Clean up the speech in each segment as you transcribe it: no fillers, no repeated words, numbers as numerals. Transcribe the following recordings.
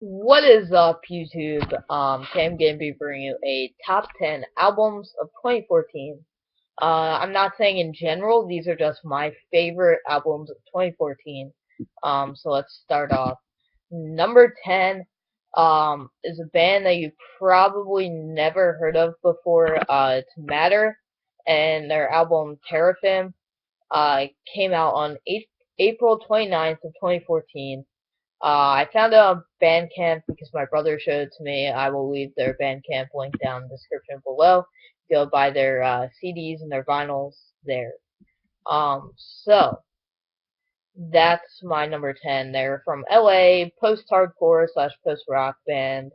What is up, YouTube? Today I'm going to be bringing you a top 10 albums of 2014. I'm not saying in general, these are just my favorite albums of 2014. So let's start off. Number 10, is a band that you probably never heard of before. It's Matter, and their album Teraphim, came out on April 29th of 2014. I found it on Bandcamp because my brother showed it to me. I will leave their Bandcamp link down in the description below. Go buy their CDs and their vinyls there. So that's my number 10. They're from LA, post-hardcore slash post-rock band,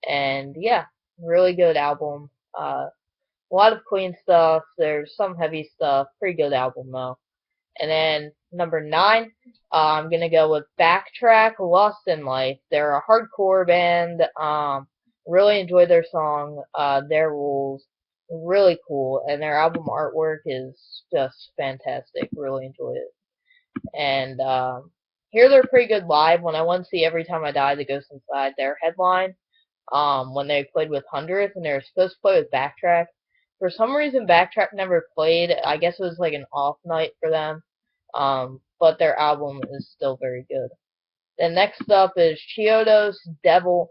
and yeah, really good album. A lot of clean stuff. There's some heavy stuff. Pretty good album though. And then number 9, I'm gonna go with Backtrack, Lost in Life. They're a hardcore band. Really enjoy their song, Their Rules. Really cool, and their album artwork is just fantastic. Really enjoy it. And here they're pretty good live. When I went to see Everytime I Die, The Ghost Inside, their headline, when they played with Hundredth, and they were supposed to play with Backtrack. For some reason, Backtrack never played. I guess it was like an off night for them. But their album is still very good. Then next up is Chiodos Devil.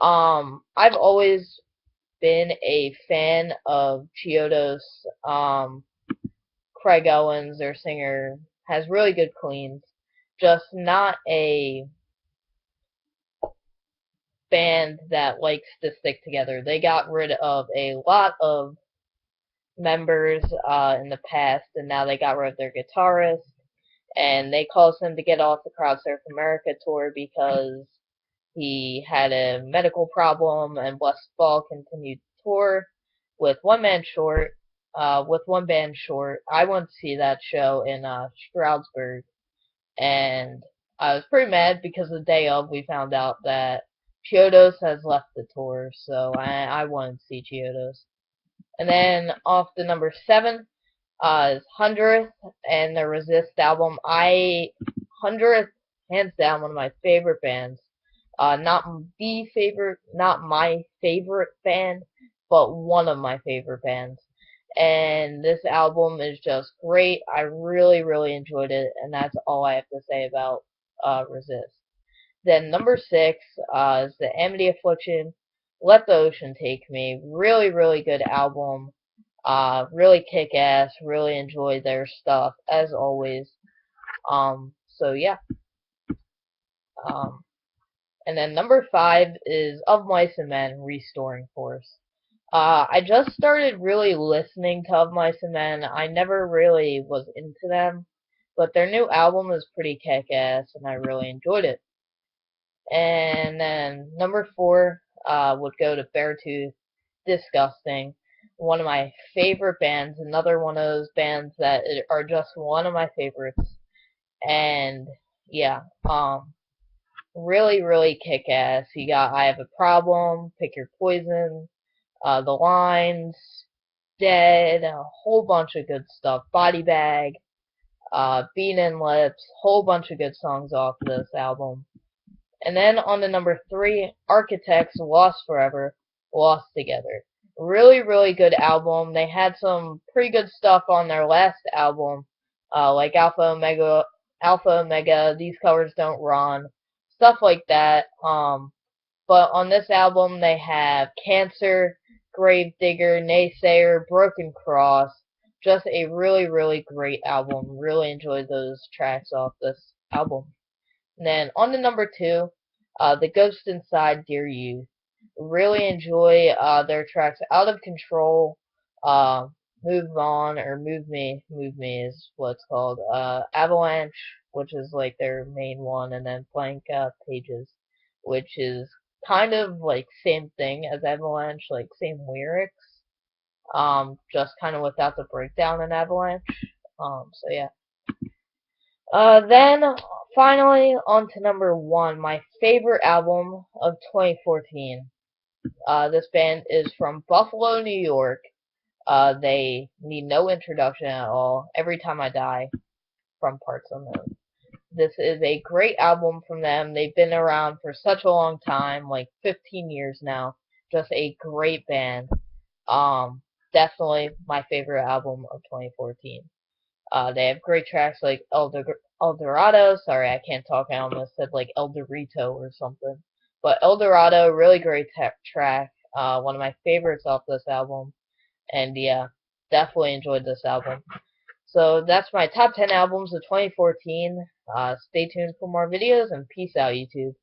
I've always been a fan of Chiodos. Craig Owens, their singer, has really good cleans. Just not a band that likes to stick together. They got rid of a lot of members in the past, and now they got rid of their guitarist, and they caused him to get off the Crowd Surf America tour because he had a medical problem, and West Ball continued to tour with one band short. I went to see that show in Stroudsburg, and I was pretty mad because the day of we found out that Chiodos has left the tour, so I wanted to see Chiodos. And then off the number 7 is Hundredth and the Resist album. Hundredth, hands down, one of my favorite bands. Not my favorite band, but one of my favorite bands. And this album is just great. I really, really enjoyed it, and that's all I have to say about Resist. Then number 6 is the Amity Affliction, Let the Ocean Take Me. Really, really good album. Really kick ass. Really enjoy their stuff as always. So yeah. And then number 5 is Of Mice and Men, Restoring Force. I just started really listening to Of Mice and Men. I never really was into them, but their new album is pretty kick ass, and I really enjoyed it. And then number 4 would go to Beartooth Disgusting, one of my favorite bands, another one of those bands that are just one of my favorites. And yeah, really, really kick ass. You got I Have a Problem, Pick Your Poison, The Lines, Dead, a whole bunch of good stuff. Body Bag, Beaten Lips, whole bunch of good songs off this album. And then on to number 3, Architechts, Lost Forever, Lost Together. Really, really good album. They had some pretty good stuff on their last album, like Alpha Omega, These Colors Don't Run, stuff like that. But on this album they have Cancer, Gravedigger, Naysayer, Broken Cross. Just a really, really great album. Really enjoyed those tracks off this album. And then on to number 2, The Ghost Inside, Dear Youth. Really enjoy their tracks Out of Control, Move On, or Move Me is what it's called. Avalanche, which is like their main one, and then Blank Pages, which is kind of like same thing as Avalanche, like same lyrics, just kind of without the breakdown in Avalanche. So yeah. Then finally on to number 1, my favorite album of 2014. This band is from Buffalo, New York. They need no introduction at all. Every Time I Die, from Parts Unknown. This is a great album from them. They've been around for such a long time, like 15 years now. Just a great band. Um, Definitely my favorite album of 2014. They have great tracks like El Dorado. Sorry, I can't talk. I almost said like El Dorito or something. But El Dorado, really great track. One of my favorites off this album. And yeah, definitely enjoyed this album. So that's my top 10 albums of 2014. Stay tuned for more videos and peace out, YouTube.